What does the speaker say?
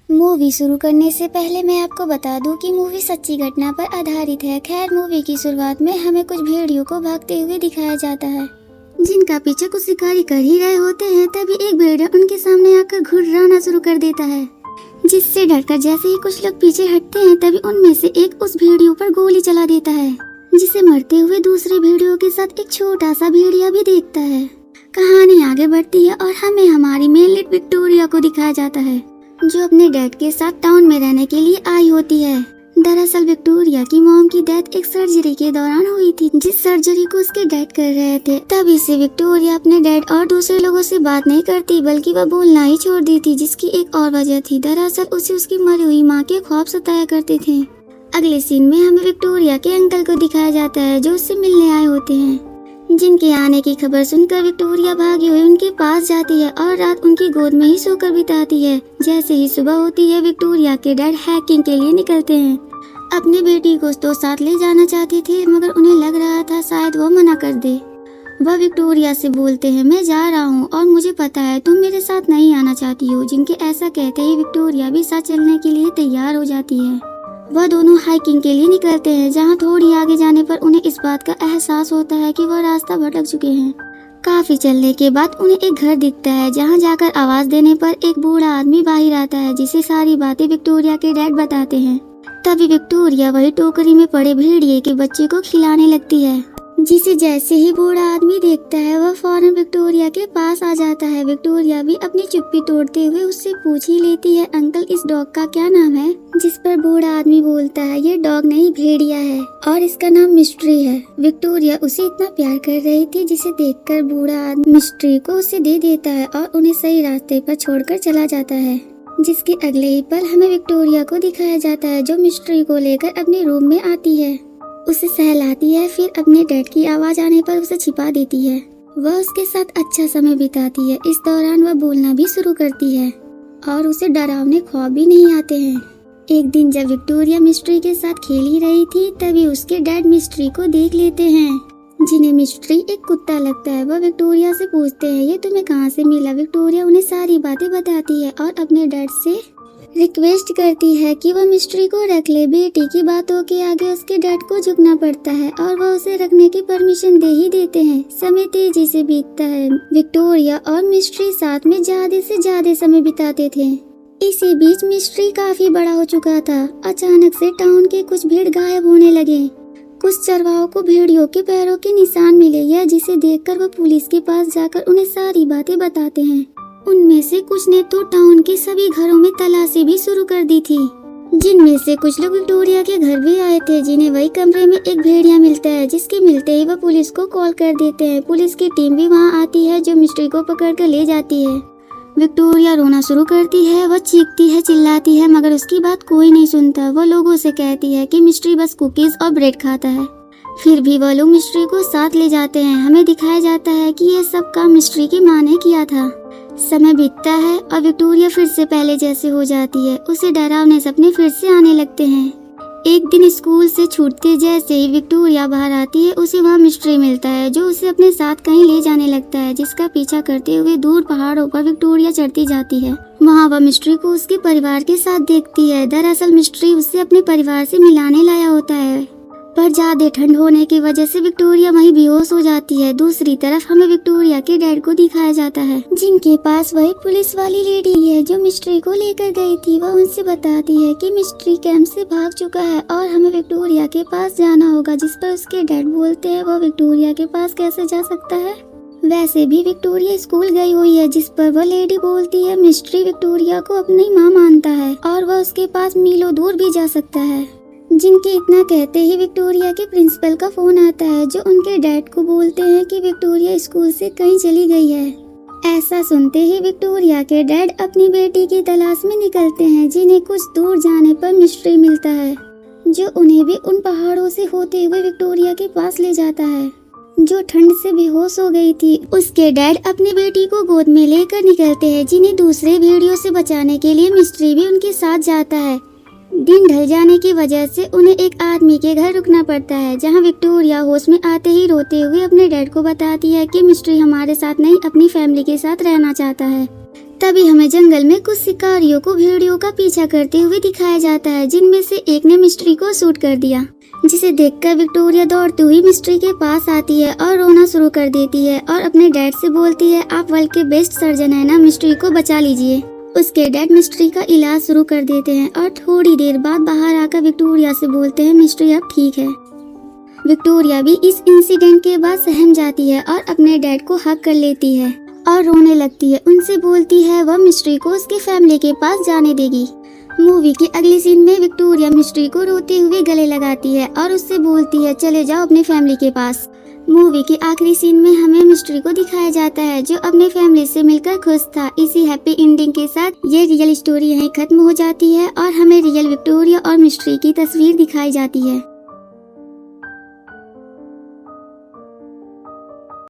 Movie शुरू करने से पहले मैं आपको बता दूं कि मूवी सच्ची घटना पर आधारित है। खैर, मूवी की शुरुआत में हमें कुछ भेड़ियों को भागते हुए दिखाया जाता है, जिनका पीछे कुछ शिकारी कर ही रहे होते हैं। तभी एक भेड़िया उनके सामने आकर घुर्राना शुरू कर देता है, जिससे डरकर जैसे ही कुछ लोग पीछे हटते हैं तभी उनमें से एक उस भेड़ियों पर गोली चला देता है, जिसे मरते हुए दूसरे भेड़ियों के साथ एक छोटा सा भेड़िया भी देखता है। कहानी आगे बढ़ती है और हमें हमारी मेन लीड विक्टोरिया को दिखाया जाता है, जो अपने डैड के साथ टाउन में रहने के लिए आई होती है। दरअसल विक्टोरिया की मॉम की डेथ एक सर्जरी के दौरान हुई थी, जिस सर्जरी को उसके डैड कर रहे थे। तभी से विक्टोरिया अपने डैड और दूसरे लोगों से बात नहीं करती, बल्कि वह बोलना ही छोड़ दी थी, जिसकी एक और वजह थी। दरअसल उसे उसकी मरी हुई माँ के ख्वाब सताया करते थे। अगले सीन में हमें विक्टोरिया के अंकल को दिखाया जाता है, जो उससे मिलने आए होते हैं, जिनके आने की खबर सुनकर विक्टोरिया भागी हुई उनके पास जाती है और रात उनकी गोद में ही सोकर बिताती है। जैसे ही सुबह होती है, विक्टोरिया के डैड हैकिंग के लिए निकलते हैं। अपनी बेटी को तो साथ ले जाना चाहते थे, मगर उन्हें लग रहा था शायद वो मना कर दे। वह विक्टोरिया से बोलते हैं, मैं जा रहा हूँ और मुझे पता है तुम मेरे साथ नहीं आना चाहती हो। जिनके ऐसा कहते ही विक्टोरिया भी साथ चलने के लिए तैयार हो जाती है। वह दोनों हाइकिंग के लिए निकलते हैं, जहां थोड़ी आगे जाने पर उन्हें इस बात का एहसास होता है कि वह रास्ता भटक चुके हैं। काफी चलने के बाद उन्हें एक घर दिखता है, जहां जाकर आवाज देने पर एक बूढ़ा आदमी बाहर आता है, जिसे सारी बातें विक्टोरिया के डैड बताते हैं। तभी विक्टोरिया वही टोकरी में पड़े भेड़िए के बच्चे को खिलाने लगती है, जिसे जैसे ही बूढ़ा आदमी देखता है वह फौरन विक्टोरिया के पास आ जाता है। विक्टोरिया भी अपनी चुप्पी तोड़ते हुए उससे पूछ ही लेती है, अंकल इस डॉग का क्या नाम है? जिस पर बूढ़ा आदमी बोलता है, ये डॉग नहीं भेड़िया है और इसका नाम मिस्ट्री है। विक्टोरिया उसे इतना प्यार कर रही थी, जिसे देखकर बूढ़ा आदमी मिस्ट्री को उसे दे देता है और उन्हें सही रास्ते पर छोड़कर चला जाता है। जिसके अगले ही पल हमें विक्टोरिया को दिखाया जाता है, जो मिस्ट्री को लेकर अपने रूम में आती है, उसे सहलाती है, फिर अपने डैड की आवाज आने पर उसे छिपा देती है। वह उसके साथ अच्छा समय बिताती है। इस दौरान वह बोलना भी शुरू करती है और उसे डरावने ख्वाब भी नहीं आते हैं। एक दिन जब विक्टोरिया मिस्ट्री के साथ खेल ही रही थी, तभी उसके डैड मिस्ट्री को देख लेते हैं, जिन्हें मिस्ट्री एक कुत्ता लगता है। वह विक्टोरिया से पूछते हैं, ये तुम्हें कहाँ से मिला? विक्टोरिया उन्हें सारी बातें बताती है और अपने डैड से रिक्वेस्ट करती है कि वह मिस्ट्री को रख ले। बेटी की बातों के आगे उसके डैड को झुकना पड़ता है और वह उसे रखने की परमिशन दे ही देते हैं। समय तेजी से बीतता है। विक्टोरिया और मिस्ट्री साथ में ज्यादा से ज्यादा समय बिताते थे। इसी बीच मिस्ट्री काफी बड़ा हो चुका था। अचानक से टाउन के कुछ भेड़ गायब होने लगे। कुछ चरवाहों को भेड़ियों के पैरों के निशान मिले, या जिसे देखकर वह पुलिस के पास जाकर उन्हें सारी बातें बताते हैं। उनमें से कुछ ने तो टाउन के सभी घरों में तलाशी भी शुरू कर दी थी, जिनमें से कुछ लोग विक्टोरिया के घर भी आए थे, जिन्हें वही कमरे में एक भेड़िया मिलता है, जिसके मिलते ही वह पुलिस को कॉल कर देते हैं। पुलिस की टीम भी वहां आती है, जो मिस्ट्री को पकड़ कर ले जाती है। विक्टोरिया रोना शुरू करती है। वह चीखती है, चिल्लाती है, मगर उसकी बात कोई नहीं सुनता। वह लोगों से कहती है कि मिस्ट्री बस कुकीज और ब्रेड खाता है। फिर भी वह लोग मिस्ट्री को साथ ले जाते हैं। हमें दिखाया जाता है कि यह सब काम मिस्ट्री की माँ ने किया था। समय बीतता है और विक्टोरिया फिर से पहले जैसे हो जाती है। उसे डरावने सपने फिर से आने लगते हैं। एक दिन स्कूल से छूटते जैसे ही विक्टोरिया बाहर आती है, उसे वहाँ मिस्ट्री मिलता है, जो उसे अपने साथ कहीं ले जाने लगता है, जिसका पीछा करते हुए दूर पहाड़ों पर विक्टोरिया चढ़ती जाती है। वहाँ वह मिस्ट्री को उसके परिवार के साथ देखती है। दरअसल मिस्ट्री उसे अपने परिवार से मिलाने लाया होता है, पर ज्यादा ठंड होने की वजह से विक्टोरिया वहीं बेहोश हो जाती है। दूसरी तरफ हमें विक्टोरिया के डैड को दिखाया जाता है, जिनके पास वही पुलिस वाली लेडी है जो मिस्ट्री को लेकर गई थी। वह उनसे बताती है कि मिस्ट्री कैंप से भाग चुका है और हमें विक्टोरिया के पास जाना होगा, जिस पर उसके डैड बोलते हैं, वह विक्टोरिया के पास कैसे जा सकता है? वैसे भी विक्टोरिया स्कूल गई हुई है। जिस पर वह लेडी बोलती है, मिस्ट्री विक्टोरिया को अपनी माँ मानता है और वह उसके पास मीलों दूर भी जा सकता है। जिनके इतना कहते ही विक्टोरिया के प्रिंसिपल का फोन आता है, जो उनके डैड को बोलते हैं कि विक्टोरिया स्कूल से कहीं चली गई है। ऐसा सुनते ही विक्टोरिया के डैड अपनी बेटी की तलाश में निकलते हैं, जिन्हें कुछ दूर जाने पर मिस्ट्री मिलता है, जो उन्हें भी उन पहाड़ों से होते हुए विक्टोरिया के पास ले जाता है, जो ठंड से बेहोश हो गई थी। उसके डैड अपनी बेटी को गोद में लेकर निकलते हैं, जिन्हें दूसरे भेड़ियों से बचाने के लिए मिस्ट्री भी उनके साथ जाता है। दिन ढल जाने की वजह से उन्हें एक आदमी के घर रुकना पड़ता है, जहां विक्टोरिया होश में आते ही रोते हुए अपने डैड को बताती है कि मिस्ट्री हमारे साथ नहीं, अपनी फैमिली के साथ रहना चाहता है। तभी हमें जंगल में कुछ शिकारियों को भेड़ियों का पीछा करते हुए दिखाया जाता है, जिनमें से एक ने मिस्ट्री को शूट कर दिया, जिसे देखकर विक्टोरिया दौड़ती हुई मिस्ट्री के पास आती है और रोना शुरू कर देती है और अपने डैड से बोलती है, आप वर्ल्ड के बेस्ट सर्जन है ना, मिस्ट्री को बचा लीजिए। उसके डैड मिस्ट्री का इलाज शुरू कर देते हैं और थोड़ी देर बाद बाहर आकर विक्टोरिया से बोलते हैं, मिस्ट्री अब ठीक है। विक्टोरिया भी इस इंसिडेंट के बाद सहम जाती है और अपने डैड को हग कर लेती है और रोने लगती है। उनसे बोलती है वह मिस्ट्री को उसकी फैमिली के पास जाने देगी। मूवी के अगले सीन में विक्टोरिया मिस्ट्री को रोते हुए गले लगाती है और उससे बोलती है, चले जाओ अपनी फैमिली के पास। मूवी के आखिरी सीन में हमें मिस्ट्री को दिखाया जाता है, जो अपने फैमिली से मिलकर खुश था। इसी हैप्पी एंडिंग के साथ ये रियल स्टोरी यहीं खत्म हो जाती है और हमें रियल विक्टोरिया और मिस्ट्री की तस्वीर दिखाई जाती है।